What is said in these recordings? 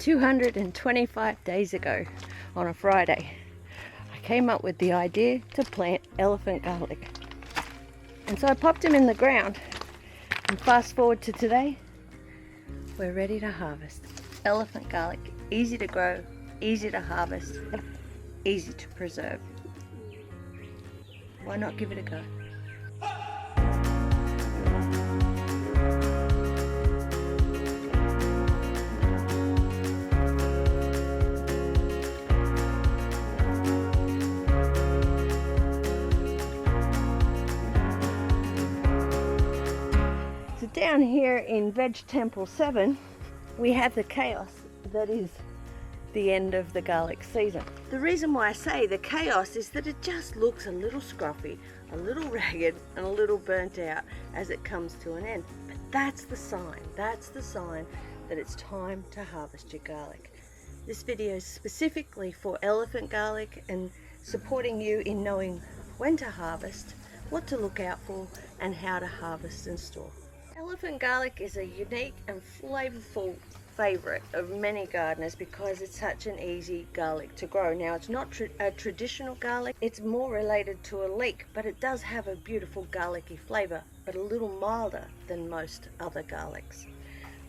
225 days ago on a Friday, I came up with the idea to plant elephant garlic. And so I popped them in the ground, and fast forward to today, we're ready to harvest. Elephant garlic, easy to grow, easy to harvest, easy to preserve. Why not give it a go? So down here in Veg Temple 7, we have the chaos that is the end of the garlic season. The reason why I say the chaos is that it just looks a little scruffy, a little ragged, and a little burnt out as it comes to an end. But that's the sign that it's time to harvest your garlic. This video is specifically for elephant garlic and supporting you in knowing when to harvest, what to look out for, and how to harvest and store. Elephant garlic is a unique and flavorful favorite of many gardeners because it's such an easy garlic to grow. Now, it's not a traditional garlic, it's more related to a leek, but it does have a beautiful garlicky flavor, but a little milder than most other garlics.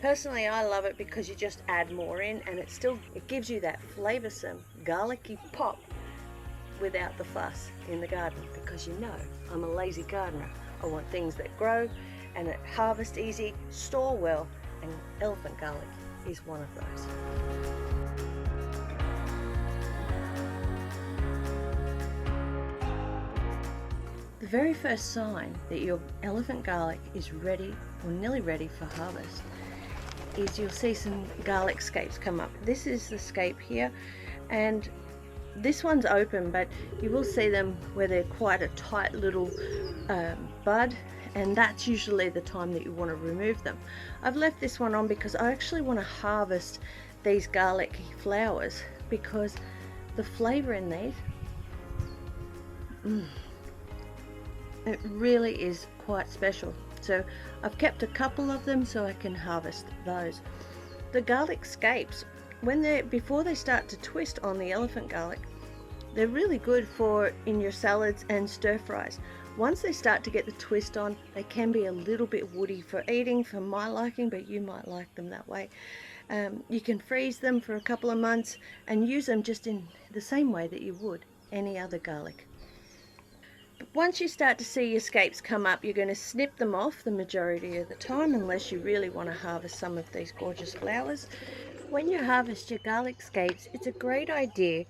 Personally, I love it because you just add more in, and it gives you that flavorsome garlicky pop without the fuss in the garden, because you know I'm a lazy gardener. I want things that grow and that harvest easy, store well, and elephant garlic is one of those. The very first sign that your elephant garlic is ready or nearly ready for harvest is you'll see some garlic scapes come up. This is the scape here, and this one's open, but you will see them where they're quite a tight little bud, and that's usually the time that you want to remove them. I've left this one on because I actually want to harvest these garlicky flowers because the flavor in these, it really is quite special. So I've kept a couple of them so I can harvest those. The garlic scapes, before they start to twist on the elephant garlic, they're really good for in your salads and stir fries. Once they start to get the twist on, they can be a little bit woody for eating, for my liking, but you might like them that way. You can freeze them for a couple of months and use them just in the same way that you would any other garlic. But once you start to see your scapes come up, you're going to snip them off the majority of the time, unless you really want to harvest some of these gorgeous flowers. When you harvest your garlic scapes, it's a great idea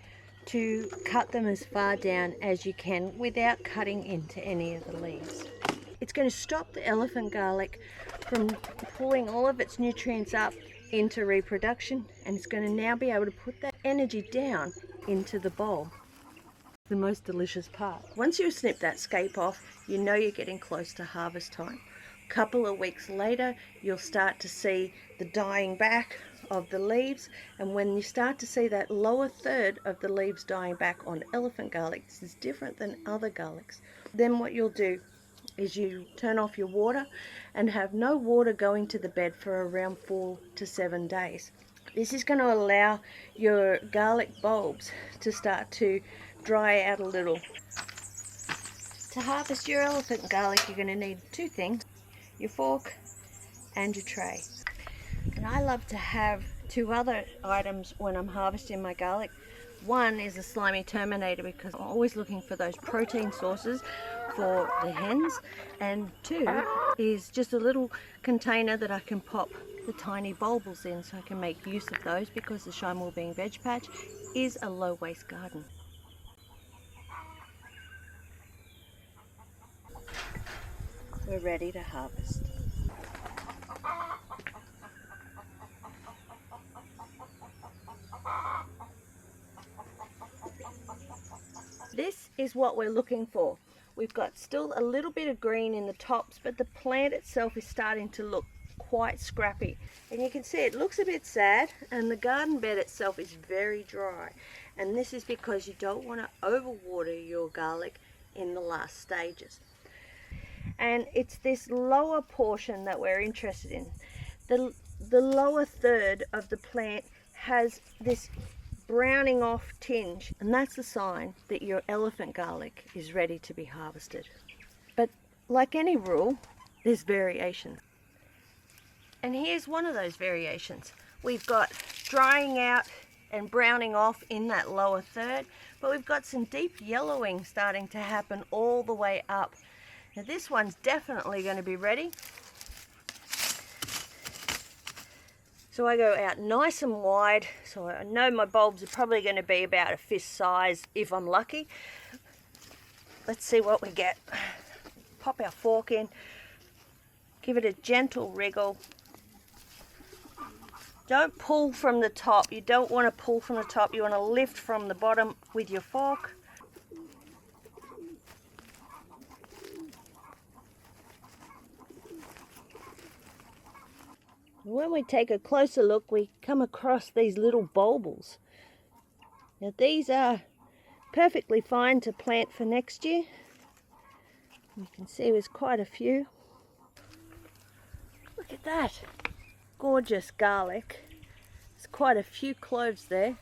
to cut them as far down as you can without cutting into any of the leaves. It's going to stop the elephant garlic from pulling all of its nutrients up into reproduction, and it's going to now be able to put that energy down into the bowl. The most delicious part. Once you snip that scape off, you know you're getting close to harvest time. A couple of weeks later, you'll start to see the dying back of the leaves, and when you start to see that lower third of the leaves dying back on elephant garlic, this is different than other garlics, then what you'll do is you turn off your water and have no water going to the bed for around 4 to 7 days. This is going to allow your garlic bulbs to start to dry out a little. To harvest your elephant garlic, you're going to need two things: your fork and your tray. And I love to have two other items when I'm harvesting my garlic. One is a slimy terminator because I'm always looking for those protein sources for the hens, and two is just a little container that I can pop the tiny bulbils in so I can make use of those, because the Shy Wellbeing Veg Patch is a low waste garden. We're ready to harvest. This is what we're looking for. We've got still a little bit of green in the tops, but the plant itself is starting to look quite scrappy. And you can see it looks a bit sad, and the garden bed itself is very dry. And this is because you don't want to overwater your garlic in the last stages. And it's this lower portion that we're interested in. The lower third of the plant has this browning off tinge, and that's the sign that your elephant garlic is ready to be harvested. But like any rule, there's variations. And here's one of those variations. We've got drying out and browning off in that lower third, but we've got some deep yellowing starting to happen all the way up. Now this one's definitely going to be ready. So I go out nice and wide, so I know my bulbs are probably going to be about a fist size if I'm lucky. Let's see what we get. Pop our fork in, give it a gentle wriggle. Don't pull from the top. You don't want to pull from the top. You want to lift from the bottom with your fork. When we take a closer look, we come across these little bulbils. Now these are perfectly fine to plant for next year. You can see there's quite a few. Look at that. Gorgeous garlic. There's quite a few cloves there.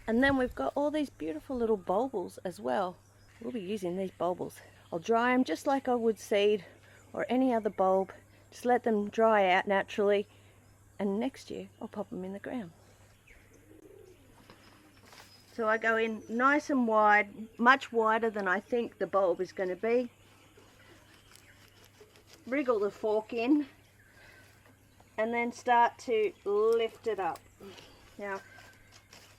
And then we've got all these beautiful little bulbils as well. We'll be using these bulbils. I'll dry them just like I would seed or any other bulb. Just let them dry out naturally. And next year I'll pop them in the ground. So I go in nice and wide, much wider than I think the bulb is going to be. Wriggle the fork in and then start to lift it up. Now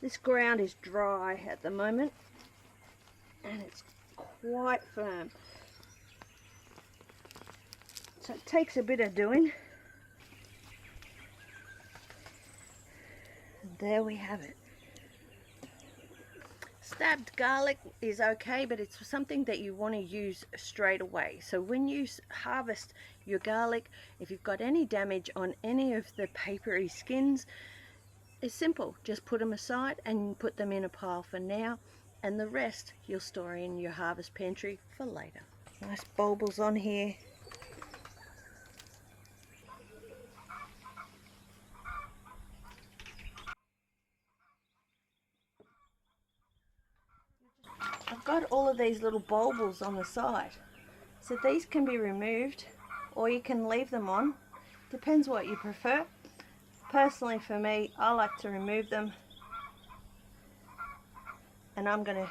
this ground is dry at the moment and it's quite firm, so it takes a bit of doing. And there we have it. Stabbed garlic is okay, but it's something that you want to use straight away. So when you harvest your garlic, if you've got any damage on any of the papery skins, it's simple. Just put them aside and put them in a pile for now, and the rest you'll store in your harvest pantry for later. Nice bulbils on here. I've got all of these little bulbils on the side, so these can be removed or you can leave them on, depends what you prefer. Personally for me, I like to remove them, and I'm going to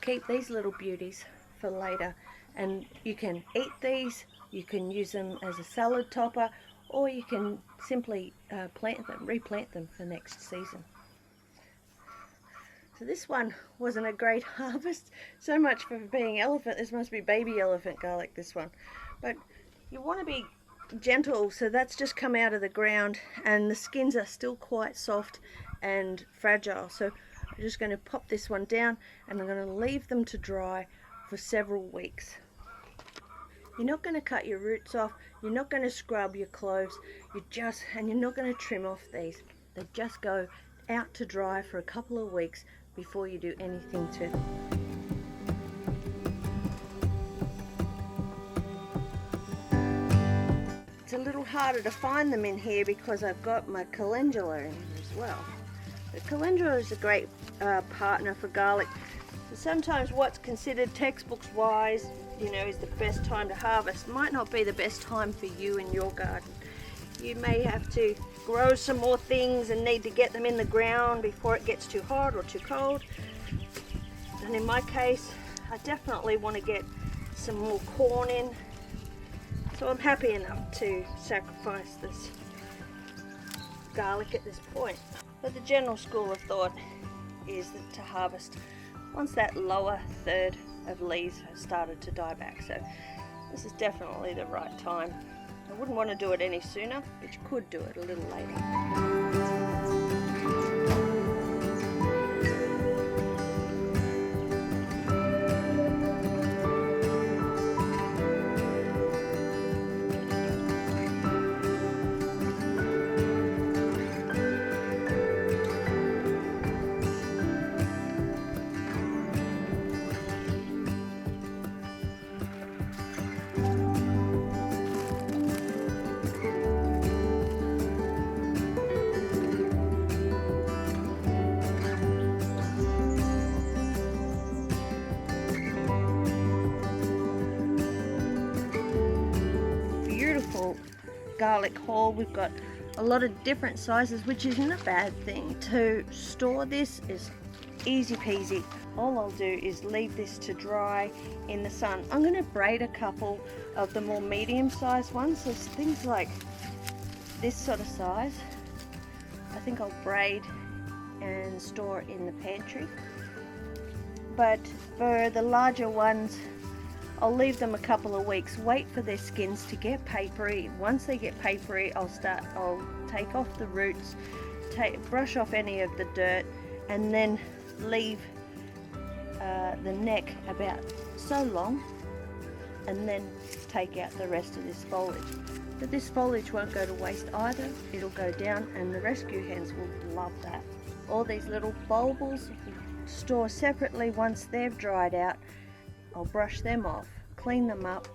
keep these little beauties for later. And you can eat these, you can use them as a salad topper, or you can simply replant them for next season. So this one wasn't a great harvest, so much for being elephant. This must be baby elephant garlic, this one. But you want to be gentle, so that's just come out of the ground and the skins are still quite soft and fragile. So I'm just going to pop this one down and I'm going to leave them to dry for several weeks. You're not going to cut your roots off, you're not going to scrub your cloves, and you're not going to trim off these. They just go out to dry for a couple of weeks before you do anything to them. It's a little harder to find them in here because I've got my calendula in here as well. The calendula is a great partner for garlic. So sometimes what's considered textbooks wise, is the best time to harvest might not be the best time for you in your garden. You may have to grow some more things and need to get them in the ground before it gets too hot or too cold. And in my case, I definitely want to get some more corn in. So I'm happy enough to sacrifice this garlic at this point. But the general school of thought is that to harvest once that lower third of leaves have started to die back. So this is definitely the right time. I wouldn't want to do it any sooner, but you could do it a little later. garlic haul. We've got a lot of different sizes, which isn't a bad thing. To store this is easy peasy. All I'll do is leave this to dry in the sun. I'm going to braid a couple of the more medium-sized ones, so things like this sort of size. I think I'll braid and store in the pantry. But for the larger ones, I'll leave them a couple of weeks, wait for their skins to get papery. Once they get papery, I'll take off the roots, brush off any of the dirt, and then leave the neck about so long, and then take out the rest of this foliage. But this foliage won't go to waste either. It'll go down, and the rescue hens will love that. All these little bulbils store separately. Once they've dried out, I'll brush them off, clean them up.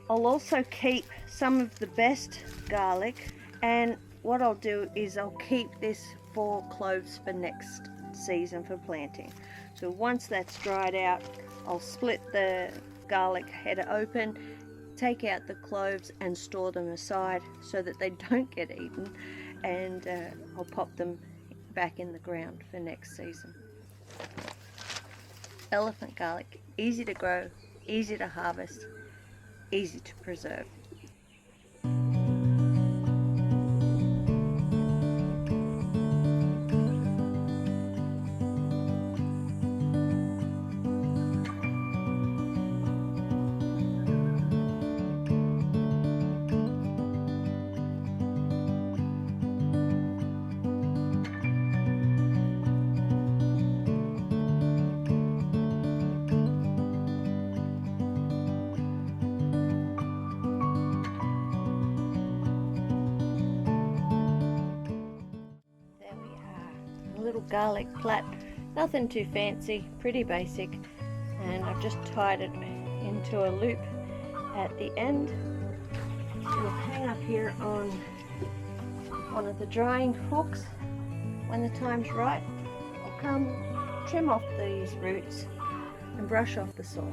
I'll also keep some of the best garlic, and what I'll do is I'll keep this for cloves for next season for planting. So once that's dried out, I'll split the garlic head open, take out the cloves and store them aside so that they don't get eaten, and I'll pop them back in the ground for next season. Elephant garlic, easy to grow, easy to harvest, easy to preserve. Little garlic plat, nothing too fancy, pretty basic, and I've just tied it into a loop at the end. It'll hang up here on one of the drying hooks. When the time's right, I'll come trim off these roots and brush off the soil.